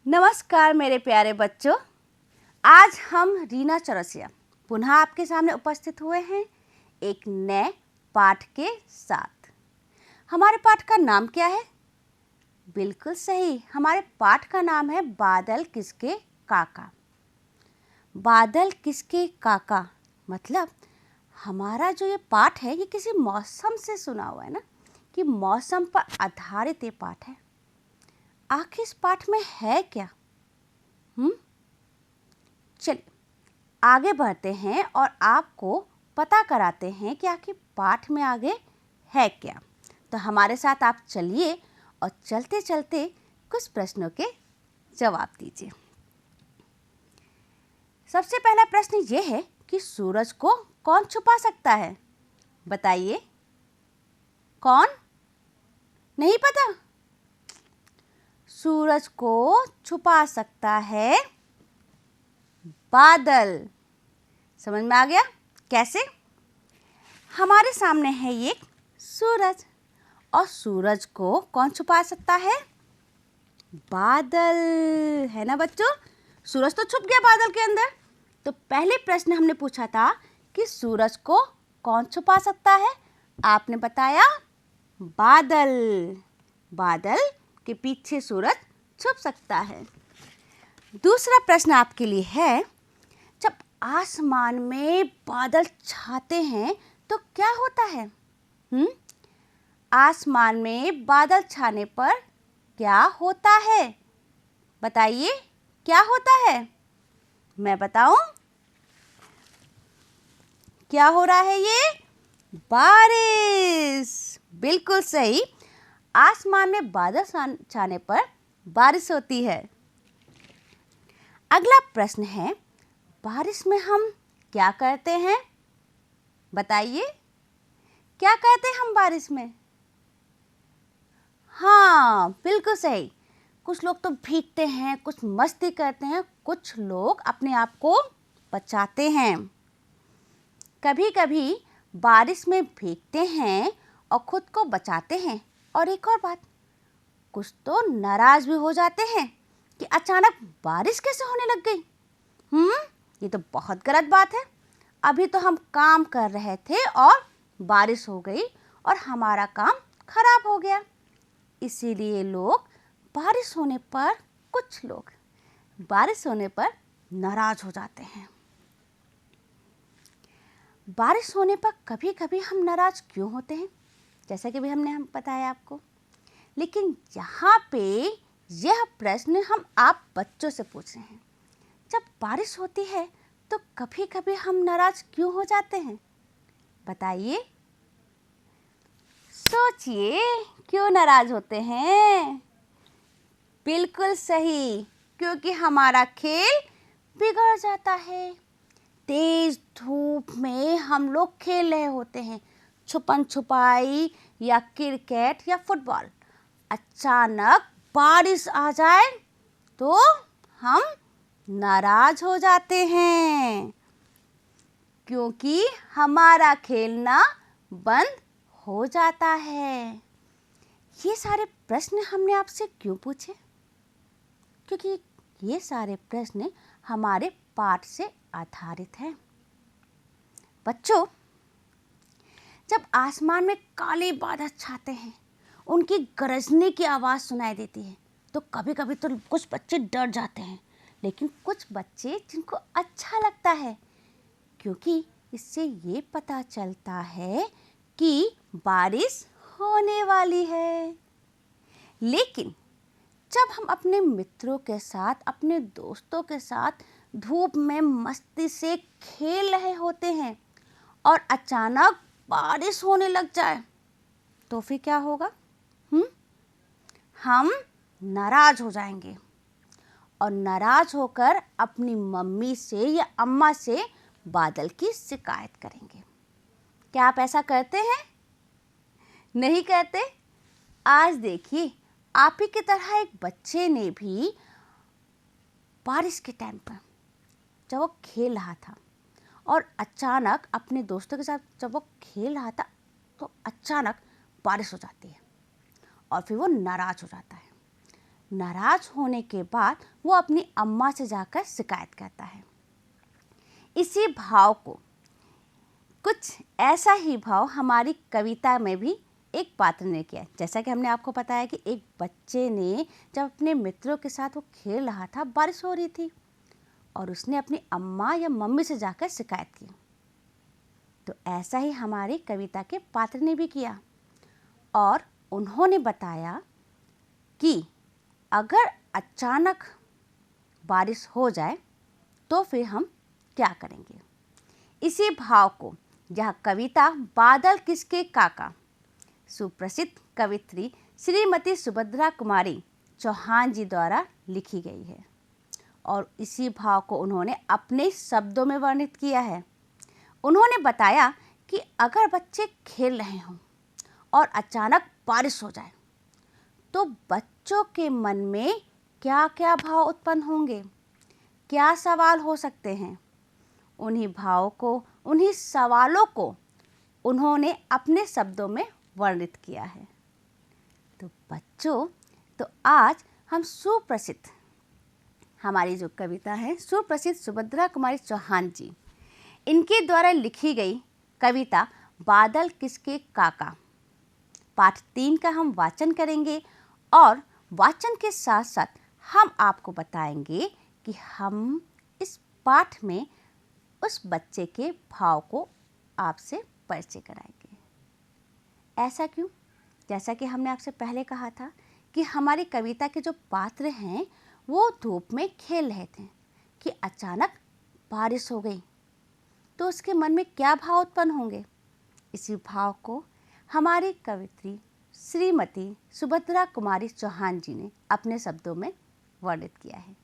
नमस्कार मेरे प्यारे बच्चों। आज हम रीना चौरसिया पुनः आपके सामने उपस्थित हुए हैं एक नए पाठ के साथ। हमारे पाठ का नाम क्या है? बिल्कुल सही, हमारे पाठ का नाम है बादल किसके काका। बादल किसके काका मतलब हमारा जो ये पाठ है ये किसी मौसम से सुना हुआ है ना, कि मौसम पर आधारित ये पाठ है। आखिर इस पाठ में है क्या? चलिए आगे बढ़ते हैं और आपको पता कराते हैं कि आखिर पाठ में आगे है क्या। तो हमारे साथ आप चलिए और चलते चलते कुछ प्रश्नों के जवाब दीजिए। सबसे पहला प्रश्न ये है कि सूरज को कौन छुपा सकता है? बताइए, कौन? नहीं पता? सूरज को छुपा सकता है बादल। समझ में आ गया? कैसे? हमारे सामने है ये सूरज, और सूरज को कौन छुपा सकता है? बादल, है ना बच्चों? सूरज तो छुप गया बादल के अंदर। तो पहले प्रश्न हमने पूछा था कि सूरज को कौन छुपा सकता है? आपने बताया बादल। बादल के पीछे सूरज छुप सकता है। दूसरा प्रश्न आपके लिए है, जब आसमान में बादल छाते हैं तो क्या होता है? आसमान में बादल छाने पर क्या होता है? बताइए, क्या होता है? मैं बताऊं? क्या हो रहा है ये? बारिश। बिल्कुल सही, आसमान में बादल छाने पर बारिश होती है। अगला प्रश्न है, बारिश में हम क्या करते हैं? बताइए, क्या करते हैं हम बारिश में? हाँ, बिल्कुल सही। कुछ लोग तो भीगते हैं, कुछ मस्ती करते हैं, कुछ लोग अपने आप को बचाते हैं। कभी कभी बारिश में भीगते हैं और खुद को बचाते हैं। और एक और बात, कुछ तो नाराज भी हो जाते हैं कि अचानक बारिश कैसे होने लग गई। ये तो बहुत गलत बात है। अभी तो हम काम कर रहे थे और बारिश हो गई और हमारा काम खराब हो गया। इसीलिए लोग बारिश होने पर, कुछ लोग बारिश होने पर नाराज हो जाते हैं। बारिश होने पर कभी कभी हम नाराज क्यों होते हैं, जैसा कि भी हमने बताया आपको। लेकिन यहाँ पे यह प्रश्न हम आप बच्चों से पूछ रहे हैं, जब बारिश होती है तो कभी कभी हम नाराज क्यों हो जाते हैं? बताइए, सोचिए, क्यों नाराज होते हैं? बिल्कुल सही, क्योंकि हमारा खेल बिगड़ जाता है। तेज धूप में हम लोग खेल रहे होते हैं, छुपन छुपाई या क्रिकेट या फुटबॉल। अचानक बारिश आ जाए तो हम नाराज हो जाते हैं, क्योंकि हमारा खेलना बंद हो जाता है। ये सारे प्रश्न हमने आपसे क्यों पूछे? क्योंकि ये सारे प्रश्न हमारे पाठ से आधारित हैं। बच्चों, जब आसमान में काले बादल छाते हैं, उनकी गरजने की आवाज़ सुनाई देती है, तो कभी कभी तो कुछ बच्चे डर जाते हैं। लेकिन कुछ बच्चे जिनको अच्छा लगता है, क्योंकि इससे ये पता चलता है कि बारिश होने वाली है। लेकिन जब हम अपने मित्रों के साथ, अपने दोस्तों के साथ धूप में मस्ती से खेल रहे होते हैं और अचानक बारिश होने लग जाए, तो फिर क्या होगा? हम नाराज हो जाएंगे और नाराज होकर अपनी मम्मी से या अम्मा से बादल की शिकायत करेंगे। क्या आप ऐसा करते हैं? नहीं करते? आज देखिए, आप ही की तरह एक बच्चे ने भी बारिश के टाइम पर जब वो खेल रहा था और अचानक अपने दोस्तों के साथ जब वो खेल रहा था, तो अचानक बारिश हो जाती है और फिर वो नाराज हो जाता है। नाराज होने के बाद वो अपनी अम्मा से जाकर शिकायत करता है। इसी भाव को, कुछ ऐसा ही भाव हमारी कविता में भी एक पात्र ने किया। जैसा कि हमने आपको बताया कि एक बच्चे ने जब अपने मित्रों के साथ वो खेल रहा था, बारिश हो रही थी और उसने अपनी अम्मा या मम्मी से जाकर शिकायत की। तो ऐसा ही हमारी कविता के पात्र ने भी किया और उन्होंने बताया कि अगर अचानक बारिश हो जाए तो फिर हम क्या करेंगे। इसी भाव को यह कविता बादल किसके काका सुप्रसिद्ध कवित्री श्रीमती सुभद्रा कुमारी चौहान जी द्वारा लिखी गई है और इसी भाव को उन्होंने अपने शब्दों में वर्णित किया है। उन्होंने बताया कि अगर बच्चे खेल रहे हों और अचानक बारिश हो जाए तो बच्चों के मन में क्या क्या भाव उत्पन्न होंगे, क्या सवाल हो सकते हैं। उन्हीं भावों को, उन्हीं सवालों को उन्होंने अपने शब्दों में वर्णित किया है। तो बच्चों, तो आज हम सुप्रसिद्ध, हमारी जो कविता है सुप्रसिद्ध सुभद्रा कुमारी चौहान जी, इनके द्वारा लिखी गई कविता बादल किसके काका पाठ 3 का हम वाचन करेंगे और वाचन के साथ साथ हम आपको बताएंगे कि हम इस पाठ में उस बच्चे के भाव को आपसे परिचय कराएंगे। ऐसा क्यों? जैसा कि हमने आपसे पहले कहा था कि हमारी कविता के जो पात्र हैं वो धूप में खेल रहे थे कि अचानक बारिश हो गई तो उसके मन में क्या भाव उत्पन्न होंगे। इसी भाव को हमारी कवित्री श्रीमती सुभद्रा कुमारी चौहान जी ने अपने शब्दों में वर्णित किया है।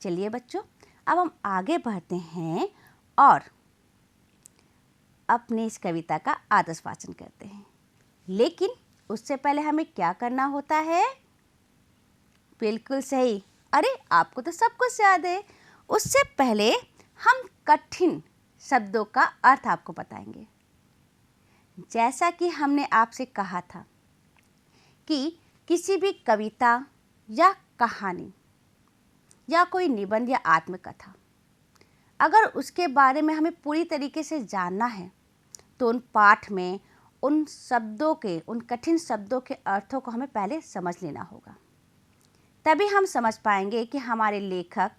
चलिए बच्चों, अब हम आगे बढ़ते हैं और अपनी इस कविता का आदर्श वाचन करते हैं। लेकिन उससे पहले हमें क्या करना होता है? बिल्कुल सही, अरे आपको तो सब कुछ याद है। उससे पहले हम कठिन शब्दों का अर्थ आपको बताएंगे। जैसा कि हमने आपसे कहा था कि किसी भी कविता या कहानी या कोई निबंध या आत्मकथा, अगर उसके बारे में हमें पूरी तरीके से जानना है तो उन पाठ में उन शब्दों के, उन कठिन शब्दों के अर्थों को हमें पहले समझ लेना होगा। तभी हम समझ पाएंगे कि हमारे लेखक,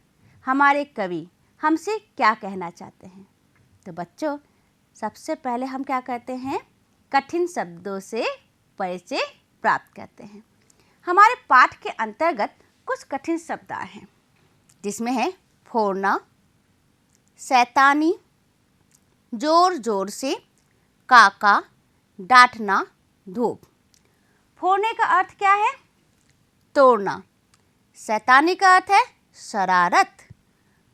हमारे कवि हमसे क्या कहना चाहते हैं। तो बच्चों, सबसे पहले हम क्या करते हैं? कठिन शब्दों से परिचय प्राप्त करते हैं। हमारे पाठ के अंतर्गत कुछ कठिन शब्द आए हैं जिसमें है फोड़ना, शैतानी, जोर जोर से, काका, डांटना, धूप। फोड़ने का अर्थ क्या है? तोड़ना। शैतानी का अर्थ है शरारत,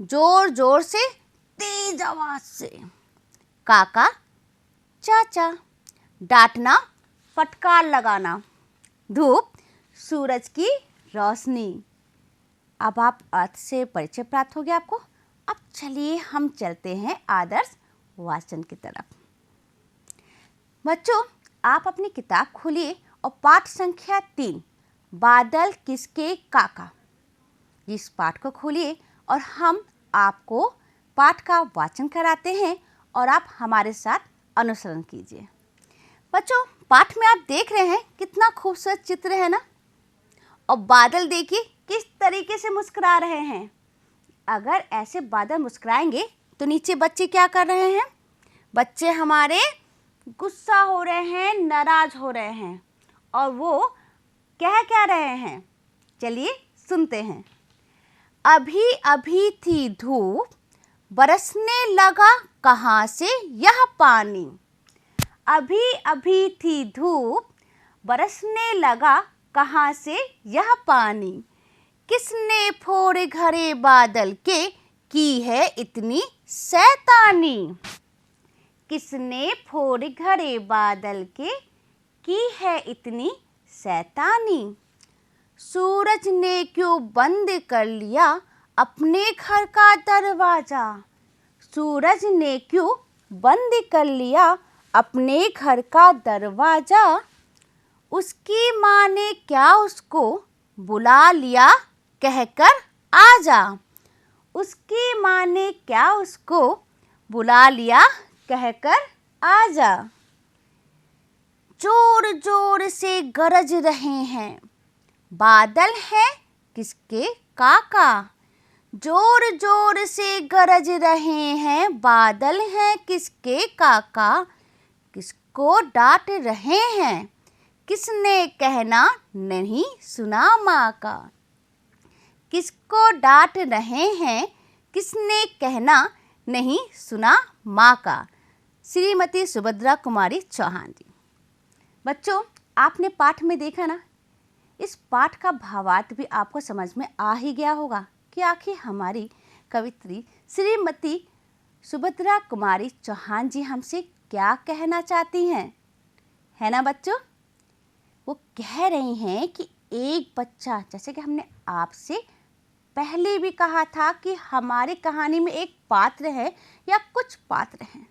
जोर जोर से, तेज आवाज से। काका, चाचा। डांटना, फटकार लगाना। धूप, सूरज की रोशनी। अब आप अर्थ से परिचय प्राप्त हो गया आपको। अब चलिए हम चलते हैं आदर्श वाचन की तरफ। बच्चों, आप अपनी किताब खोलिए और पाठ संख्या 3 बादल किसके काका, इस पाठ को खोलिए और हम आपको पाठ का वाचन कराते हैं और आप हमारे साथ अनुसरण कीजिए। बच्चों, पाठ में आप देख रहे हैं कितना खूबसूरत चित्र है ना, और बादल देखिए किस तरीके से मुस्कुरा रहे हैं। अगर ऐसे बादल मुस्कुराएंगे तो नीचे बच्चे क्या कर रहे हैं? बच्चे हमारे गुस्सा हो रहे हैं, नाराज हो रहे हैं और वो कह क्या रहे हैं? चलिए सुनते हैं। अभी अभी थी धूप, बरसने लगा कहाँ से यह पानी। अभी अभी थी धूप, बरसने लगा कहाँ से यह पानी। किसने फोड़े घरे बादल के, की है इतनी शैतानी। किसने फोड़े घरे बादल के, की है इतनी शैतानी। सूरज ने क्यों बंद कर लिया अपने घर का दरवाजा। सूरज ने क्यों बंद कर लिया अपने घर का दरवाजा। उसकी माँ ने क्या उसको बुला लिया कहकर आ जा। उसकी माँ ने क्या उसको बुला लिया कहकर आ जा। जोर जोर से गरज रहे हैं, बादल है किसके काका। जोर जोर से गरज रहे हैं, बादल हैं किसके काका। किसको डांट रहे हैं, किसने कहना नहीं सुना माँ का। किसको डांट रहे हैं, किसने कहना नहीं सुना माँ का। श्रीमती सुभद्रा कुमारी चौहान जी। बच्चों, आपने पाठ में देखा ना, इस पाठ का भावार्थ भी आपको समझ में आ ही गया होगा कि आखिर हमारी कवित्री श्रीमती सुभद्रा कुमारी चौहान जी हमसे क्या कहना चाहती हैं, है ना बच्चों। वो कह रही हैं कि एक बच्चा, जैसे कि हमने आपसे पहले भी कहा था कि हमारी कहानी में एक पात्र है या कुछ पात्र हैं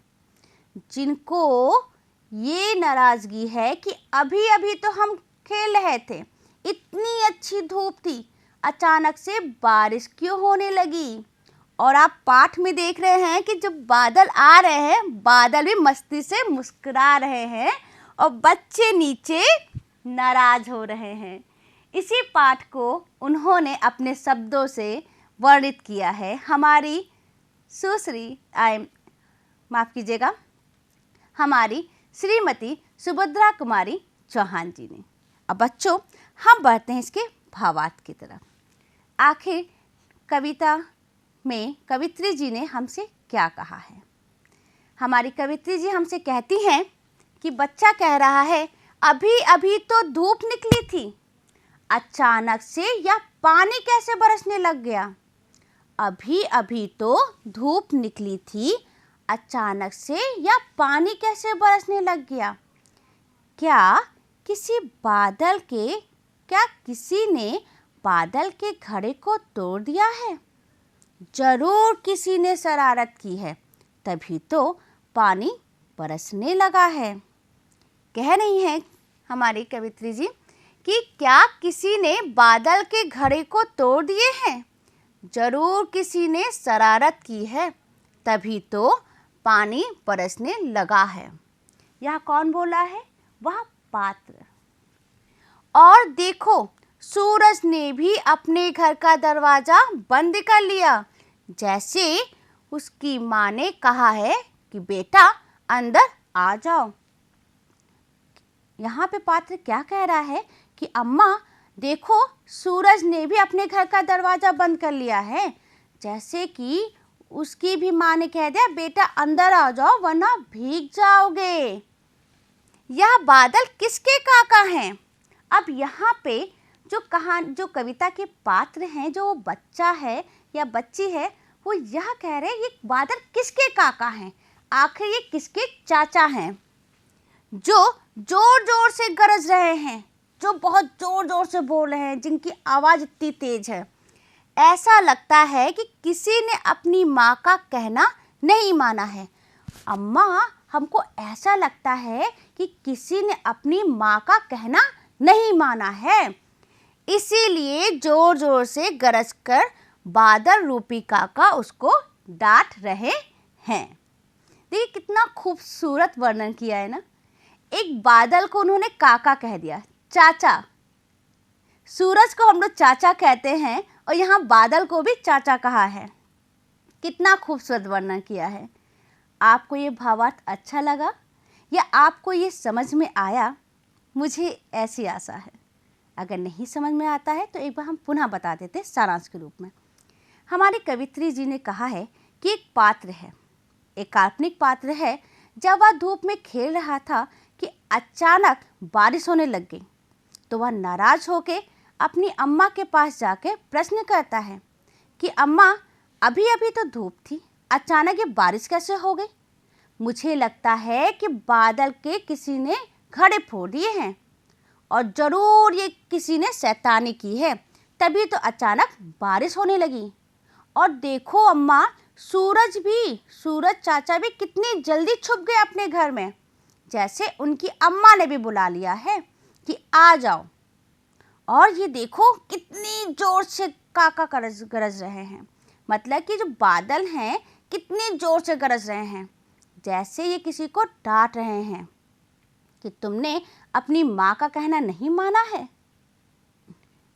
जिनको ये नाराज़गी है कि अभी अभी तो हम खेल रहे थे, इतनी अच्छी धूप थी, अचानक से बारिश क्यों होने लगी। और आप पाठ में देख रहे हैं कि जब बादल आ रहे हैं, बादल भी मस्ती से मुस्कुरा रहे हैं और बच्चे नीचे नाराज हो रहे हैं। इसी पाठ को उन्होंने अपने शब्दों से वर्णित किया है हमारी माफ़ कीजिएगा, हमारी श्रीमती सुभद्रा कुमारी चौहान जी ने। अब बच्चों, हम बढ़ते हैं इसके भावार्थ की तरफ। आखिर कविता में कवित्री जी ने हमसे क्या कहा है। हमारी कवित्री जी हमसे कहती हैं कि बच्चा कह रहा है, अभी अभी तो धूप निकली थी, अचानक से यह पानी कैसे बरसने लग गया। अभी अभी तो धूप निकली थी, अचानक से यह पानी कैसे बरसने लग गया। क्या किसी ने बादल के घड़े को तोड़ दिया है। जरूर किसी ने शरारत की है, तभी तो पानी बरसने लगा है। कह रही हैं हमारी कवित्री जी कि क्या किसी ने बादल के घड़े को तोड़ दिए हैं। जरूर किसी ने शरारत की है, तभी तो पानी बरसने लगा है। यह कौन बोला है, वह पात्र। और देखो, सूरज ने भी अपने घर का दरवाजा बंद कर लिया, जैसे उसकी माँ ने कहा है कि बेटा अंदर आ जाओ। यहाँ पे पात्र क्या कह रहा है कि अम्मा देखो, सूरज ने भी अपने घर का दरवाजा बंद कर लिया है, जैसे कि उसकी भी माँ ने कह दिया बेटा अंदर आ जाओ वरना भीग जाओगे। यह बादल किसके काका हैं। अब यहाँ पे जो कविता के पात्र हैं, जो बच्चा है या बच्ची है, वो यह कह रहे हैं ये बादल किसके काका हैं, आखिर ये किसके चाचा हैं, जो जोर जोर से गरज रहे हैं, जो बहुत जोर जोर से बोल रहे हैं, जिनकी आवाज़ इतनी तेज है। ऐसा लगता है कि किसी ने अपनी माँ का कहना नहीं माना है। अम्मा, हमको ऐसा लगता है कि किसी ने अपनी माँ का कहना नहीं माना है, इसीलिए जोर जोर से गरज कर बादल रूपी काका उसको डांट रहे हैं। देखिए कितना खूबसूरत वर्णन किया है ना। एक बादल को उन्होंने काका कह दिया, चाचा। सूरज को हम लोग चाचा कहते हैं और यहाँ बादल को भी चाचा कहा है। कितना खूबसूरत वर्णन किया है। आपको ये भावार्थ अच्छा लगा या आपको ये समझ में आया, मुझे ऐसी आशा है। अगर नहीं समझ में आता है तो एक बार हम पुनः बता देते सारांश के रूप में। हमारी कवित्री जी ने कहा है कि एक पात्र है, एक काल्पनिक पात्र है। जब वह धूप में खेल रहा था कि अचानक बारिश होने लग गई, तो वह नाराज होके अपनी अम्मा के पास जाके प्रश्न करता है कि अम्मा, अभी अभी तो धूप थी, अचानक ये बारिश कैसे हो गई। मुझे लगता है कि बादल के किसी ने घड़े फोड़ दिए हैं और ज़रूर ये किसी ने शैतानी की है, तभी तो अचानक बारिश होने लगी। और देखो अम्मा, सूरज चाचा भी कितनी जल्दी छुप गए अपने घर में, जैसे उनकी अम्मा ने भी बुला लिया है कि आ जाओ। और ये देखो कितनी जोर से काका गरज रहे हैं, मतलब कि जो बादल हैं कितनी जोर से गरज रहे हैं, जैसे ये किसी को डांट रहे हैं कि तुमने अपनी माँ का कहना नहीं माना है।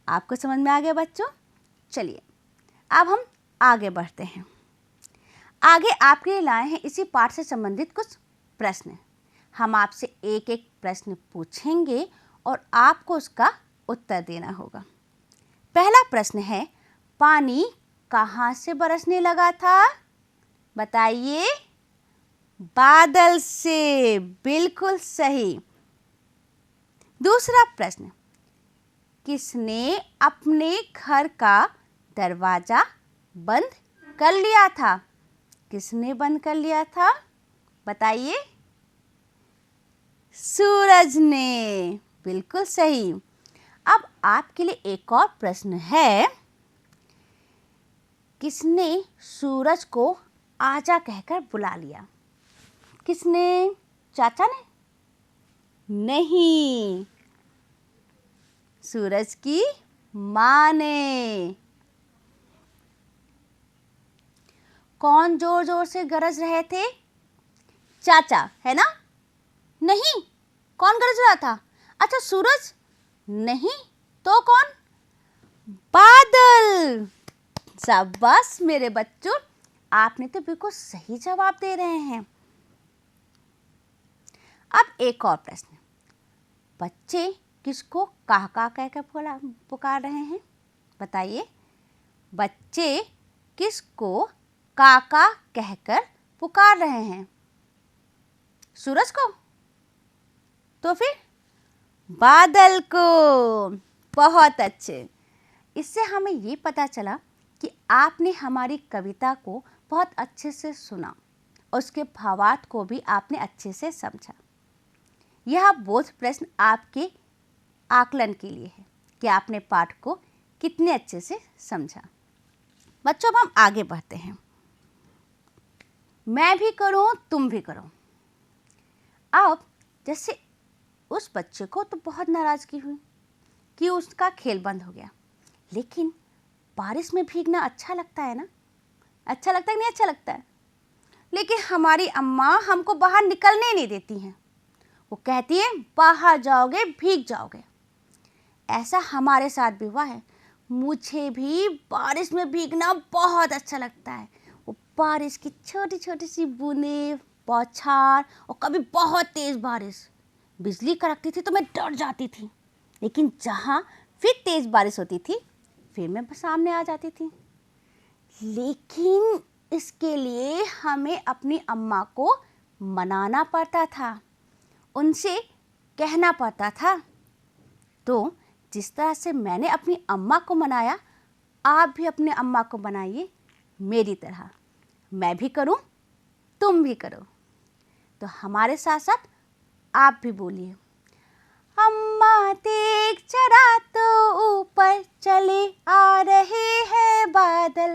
आपको समझ में आ गया बच्चों? चलिए अब हम आगे बढ़ते हैं। आगे आपके लिए लाए हैं इसी पाठ से संबंधित कुछ प्रश्न। हम आपसे एक एक प्रश्न पूछेंगे और आपको उसका उत्तर देना होगा। पहला प्रश्न है, पानी कहाँ से बरसने लगा था? बताइए। बादल से, बिल्कुल सही। दूसरा प्रश्न, किसने अपने घर का दरवाजा बंद कर लिया था? किसने बंद कर लिया था? बताइए। सूरज ने, बिल्कुल सही। अब आपके लिए एक और प्रश्न है, किसने सूरज को आजा कहकर बुला लिया? किसने? चाचा ने? नहीं, सूरज की माँ ने। कौन जोर जोर से गरज रहे थे? चाचा, है ना? नहीं, कौन गरज रहा था? अच्छा, सूरज? नहीं, तो कौन? बादल। शाबाश मेरे बच्चों, आपने तो बिल्कुल सही जवाब दे रहे हैं। अब एक और प्रश्न, बच्चे किसको काका कहकर पुकार रहे हैं? बताइए। बच्चे किसको काका कहकर पुकार रहे हैं? सूरज को? तो फिर बादल को। बहुत अच्छे। इससे हमें ये पता चला कि आपने हमारी कविता को बहुत अच्छे से सुना और उसके भावार्थ को भी आपने अच्छे से समझा। यह बोध प्रश्न आपके आकलन के लिए है कि आपने पाठ को कितने अच्छे से समझा। बच्चों, अब हम आगे बढ़ते हैं। मैं भी करूं, तुम भी करो। अब जैसे उस बच्चे को तो बहुत नाराजगी हुई कि उसका खेल बंद हो गया, लेकिन बारिश में भीगना अच्छा लगता है ना? अच्छा लगता है कि नहीं अच्छा लगता है? लेकिन हमारी अम्मा हमको बाहर निकलने नहीं देती हैं। वो कहती है बाहर जाओगे भीग जाओगे। ऐसा हमारे साथ भी हुआ है। मुझे भी बारिश में भीगना बहुत अच्छा लगता है। वो बारिश की छोटी छोटी सी बूंदें, बौछार और कभी बहुत तेज़ बारिश, बिजली कड़कती थी तो मैं डर जाती थी, लेकिन जहाँ फिर तेज़ बारिश होती थी फिर मैं सामने आ जाती थी। लेकिन इसके लिए हमें अपनी अम्मा को मनाना पड़ता था, उनसे कहना पड़ता था। तो जिस तरह से मैंने अपनी अम्मा को मनाया, आप भी अपने अम्मा को मनाइए मेरी तरह। मैं भी करूं, तुम भी करो। तो हमारे साथ साथ आप भी बोलिए। अम्मा देख जरा तो ऊपर चले आ रहे हैं बादल।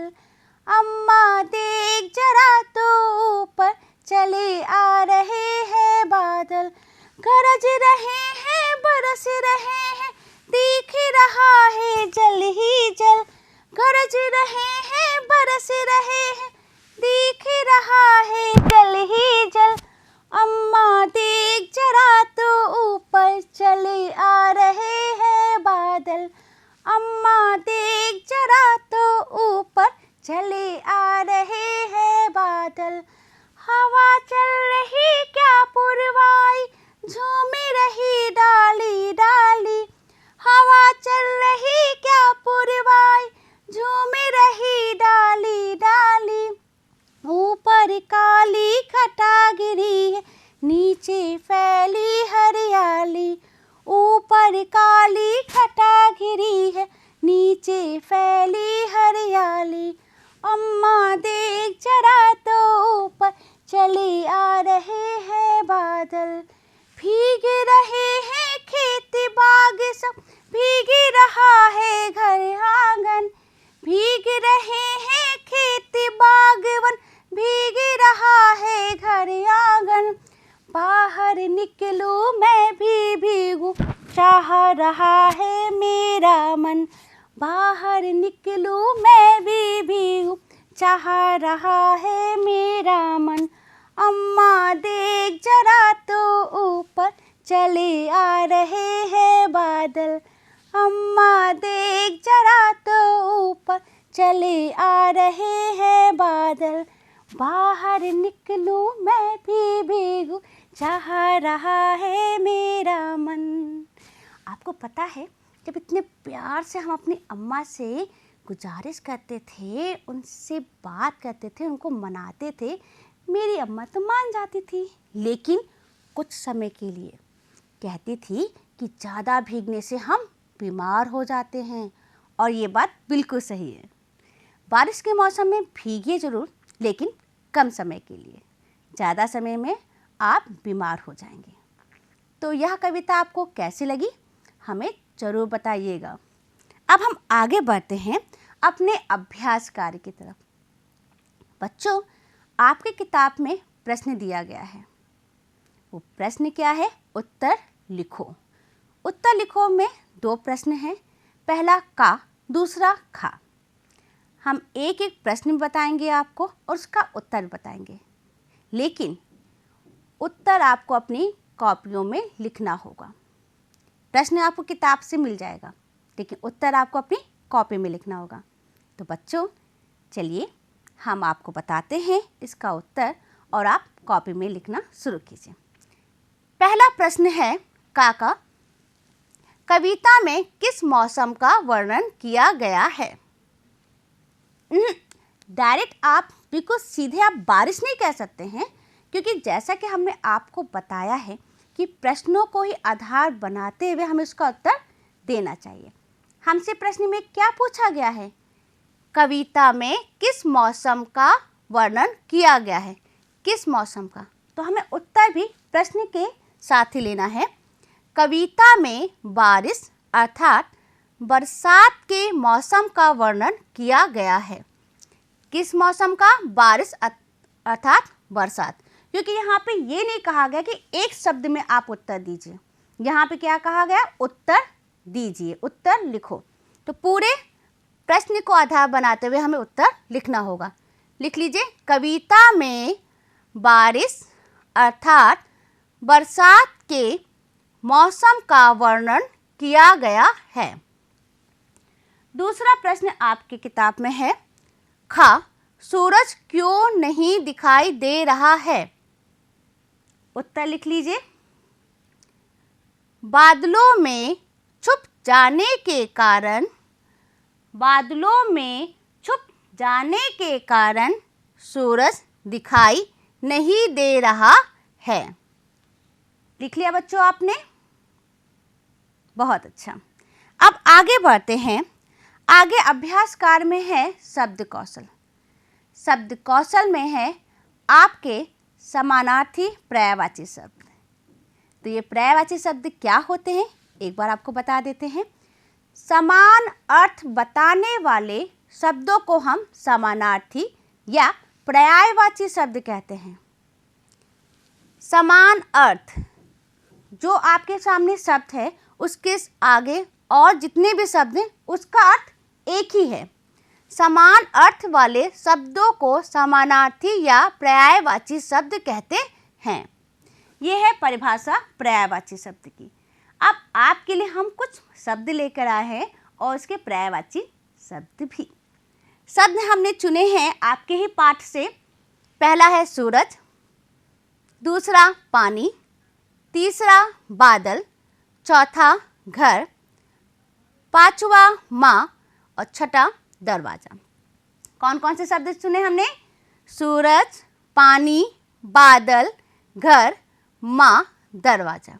अम्मा देख जरा तो ऊपर चले आ रहे हैं बादल। गरज रहे हैं, बरस रहे हैं, दिख रहा है जल ही जल। गरज रहे हैं, बरस रहे हैं, दिख रहा है जल ही जल। अम्मा देख जरा तो ऊपर चले आ रहे हैं बादल। अम्मा देख जरा तो ऊपर चले आ रहे हैं बादल। हवा चल रही क्या पुरवाई, झूम रही डाली डाली। हवा चल रही क्या पुरवाई, झूम रही डाली डाली। ऊपर काली घटा गिरी है, नीचे फैली हरियाली। ऊपर काली घटा गिरी है, नीचे फैली हरियाली। अम्मा देख जरा तो ऊपर चले आ रहे हैं बादल। भीग रहे हैं खेत बाग सब, भीग रहा है घर आंगन। भीग रहे हैं खेत बाग वन, भीग रहा है घर आंगन। बाहर निकलूं मैं भी भीगूं, चाह रहा है मेरा मन, बाहर निकलूं मैं भी भीगूं, चाह रहा है मेरा मन। अम्मा देख जरा तो ऊपर, चले आ रहे हैं बादल, अम्मा देख जरा तो ऊपर, चले आ रहे हैं बादल, बाहर निकलूं मैं भी भीगूं, चाह रहा है मेरा मन। आपको पता है, जब इतने प्यार से हम अपनी अम्मा से गुजारिश करते थे, उनसे बात करते थे, उनको मनाते थे, मेरी अम्मा तो मान जाती थी, लेकिन कुछ समय के लिए कहती थी कि ज़्यादा भीगने से हम बीमार हो जाते हैं। और ये बात बिल्कुल सही है। बारिश के मौसम में भीगिए ज़रूर, लेकिन कम समय के लिए, ज़्यादा समय में आप बीमार हो जाएंगे। तो यह कविता आपको कैसी लगी, हमें ज़रूर बताइएगा। अब हम आगे बढ़ते हैं अपने अभ्यास कार्य की तरफ। बच्चों, आपकी किताब में प्रश्न दिया गया है। वो प्रश्न क्या है? उत्तर लिखो। उत्तर लिखो में 2 प्रश्न हैं, पहला का, दूसरा खा। हम एक एक प्रश्न बताएंगे आपको और उसका उत्तर बताएंगे, लेकिन उत्तर आपको अपनी कॉपियों में लिखना होगा। प्रश्न आपको किताब से मिल जाएगा, लेकिन उत्तर आपको अपनी कॉपी में लिखना होगा। तो बच्चों, चलिए हम आपको बताते हैं इसका उत्तर और आप कॉपी में लिखना शुरू कीजिए। पहला प्रश्न है काका, कविता में किस मौसम का वर्णन किया गया है? डायरेक्ट आप बिल्कुल सीधे आप बारिश नहीं कह सकते हैं, क्योंकि जैसा कि हमने आपको बताया है कि प्रश्नों को ही आधार बनाते हुए हमें उसका उत्तर देना चाहिए। हमसे प्रश्न में क्या पूछा गया है? कविता में किस मौसम का वर्णन किया गया है? किस मौसम का? तो हमें उत्तर भी प्रश्न के साथ ही लेना है। कविता में बारिश अर्थात बरसात के मौसम का वर्णन किया गया है। किस मौसम का? बारिश अर्थात बरसात। क्योंकि यहाँ पे ये नहीं कहा गया कि एक शब्द में आप उत्तर दीजिए, यहाँ पे क्या कहा गया? उत्तर दीजिए, उत्तर लिखो। तो पूरे प्रश्न को आधार बनाते हुए हमें उत्तर लिखना होगा। लिख लीजिए, कविता में बारिश अर्थात बरसात के मौसम का वर्णन किया गया है। दूसरा प्रश्न आपकी किताब में है, खा, सूरज क्यों नहीं दिखाई दे रहा है? उत्तर लिख लीजिए, बादलों में छुप जाने के कारण, बादलों में छुप जाने के कारण सूरज दिखाई नहीं दे रहा है। लिख लिया बच्चों आपने? बहुत अच्छा। अब आगे बढ़ते हैं। आगे अभ्यास कार्य में है शब्द कौशल। शब्द कौशल में है आपके समानार्थी पर्यायवाची शब्द। तो ये पर्यायवाची शब्द क्या होते हैं, एक बार आपको बता देते हैं। समान अर्थ बताने वाले शब्दों को हम समानार्थी या पर्यायवाची शब्द कहते हैं। समान अर्थ, जो आपके सामने शब्द है उसके आगे और जितने भी शब्द हैं उसका अर्थ एक ही है। समान अर्थ वाले शब्दों को समानार्थी या पर्यायवाची शब्द कहते हैं। यह है परिभाषा पर्यायवाची शब्द की। अब आपके लिए हम कुछ शब्द लेकर आए हैं और उसके पर्यायवाची शब्द भी। शब्द हमने चुने हैं आपके ही पाठ से। पहला है सूरज, दूसरा पानी, तीसरा बादल, चौथा घर, पांचवा माँ और छठा दरवाज़ा। कौन कौन से शब्द चुने हमने? सूरज, पानी, बादल, घर, माँ, दरवाज़ा।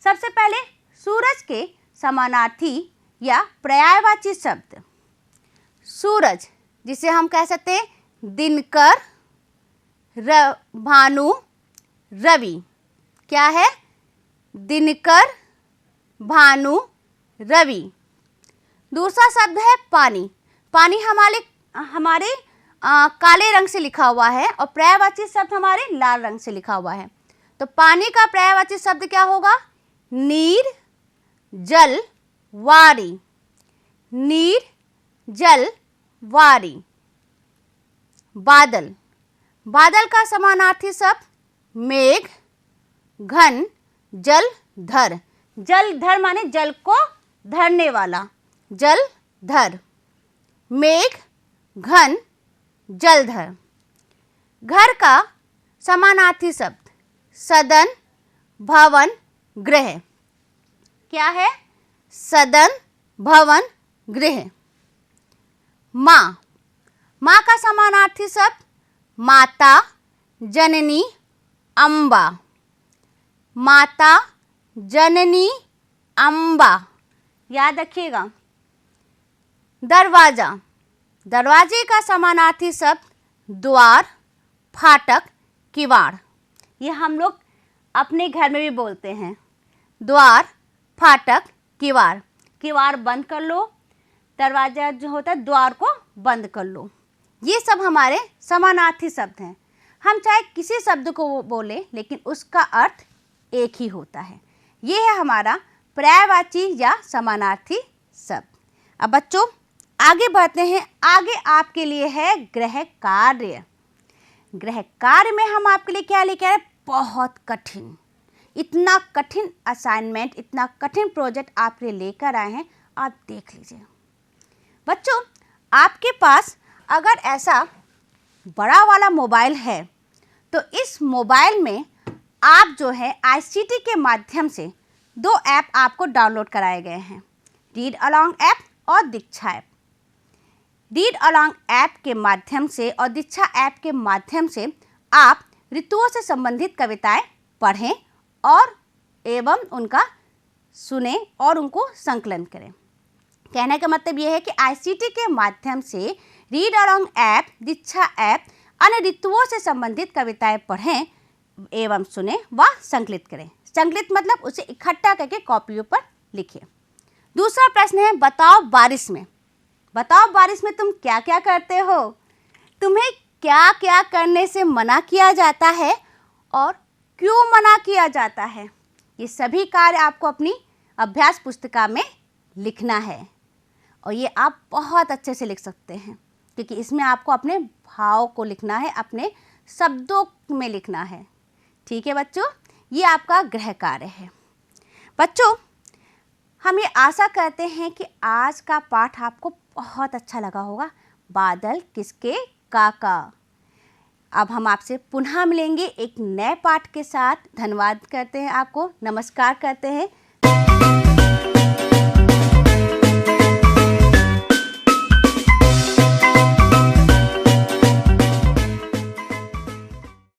सबसे पहले सूरज के समानार्थी या पर्यायवाची शब्द। सूरज, जिसे हम कह सकते हैं दिनकर, भानु, रवि। क्या है? दिनकर, भानु, रवि। दूसरा शब्द है पानी। पानी हमारे काले रंग से लिखा हुआ है और पर्यायवाची शब्द हमारे लाल रंग से लिखा हुआ है। तो पानी का पर्यायवाची शब्द क्या होगा? नीर, जल वारी, नीर जल वारी। बादल, बादल का समानार्थी शब्द मेघ, घन जल धर। जल धर माने जल को धरने वाला, जल धर। मेघ, घन, जलधर। घर का समानार्थी शब्द सदन, भवन, गृह। क्या है? सदन, भवन, गृह। माँ, माँ का समानार्थी शब्द माता, जननी, अम्बा। माता, जननी, अम्बा, याद रखिएगा। दरवाजा, दरवाजे का समानार्थी शब्द द्वार, फाटक, किवाड़। ये हम लोग अपने घर में भी बोलते हैं, द्वार, फाटक, किवाड़। किवाड़ बंद कर लो, दरवाजा जो होता है द्वार को बंद कर लो। ये सब हमारे समानार्थी शब्द हैं। हम चाहे किसी शब्द को बोले लेकिन उसका अर्थ एक ही होता है। ये है हमारा पर्यायवाची या समानार्थी शब्द। अब बच्चों आगे बढ़ते हैं। आगे आपके लिए है गृह कार्य। गृह कार्य में हम आपके लिए क्या लेके आ रहे हैं? बहुत कठिन, इतना कठिन असाइनमेंट, इतना कठिन प्रोजेक्ट आपके लिए लेकर आए हैं। आप देख लीजिए बच्चों, आपके पास अगर ऐसा बड़ा वाला मोबाइल है तो इस मोबाइल में आप जो है ICT के माध्यम से 2 ऐप आपको डाउनलोड कराए गए हैं, रीड अलोंग ऐप और दीक्षा ऐप। रीड अलोंग ऐप के माध्यम से और दीक्षा ऐप के माध्यम से आप ऋतुओं से संबंधित कविताएं पढ़ें और एवं उनका सुने और उनको संकलन करें। कहने का मतलब यह है कि ICT के माध्यम से रीड अलोंग ऐप, दीक्षा ऐप अन्य ऋतुओं से संबंधित कविताएं पढ़ें एवं सुने व संकलित करें। संकलित मतलब उसे इकट्ठा करके कॉपियों पर लिखिए। दूसरा प्रश्न है, बताओ बारिश में। बताओ बारिश में तुम क्या क्या करते हो? तुम्हें क्या क्या करने से मना किया जाता है और क्यों मना किया जाता है? ये सभी कार्य आपको अपनी अभ्यास पुस्तिका में लिखना है और ये आप बहुत अच्छे से लिख सकते हैं क्योंकि इसमें आपको अपने भाव को लिखना है, अपने शब्दों में लिखना है। ठीक है बच्चों, ये आपका गृह कार्य है। बच्चों हम ये आशा करते हैं कि आज का पाठ आपको बहुत अच्छा लगा होगा। बादल किसके काका। अब हम आपसे पुनः मिलेंगे एक नए पाठ के साथ। धन्यवाद करते हैं आपको, नमस्कार करते हैं।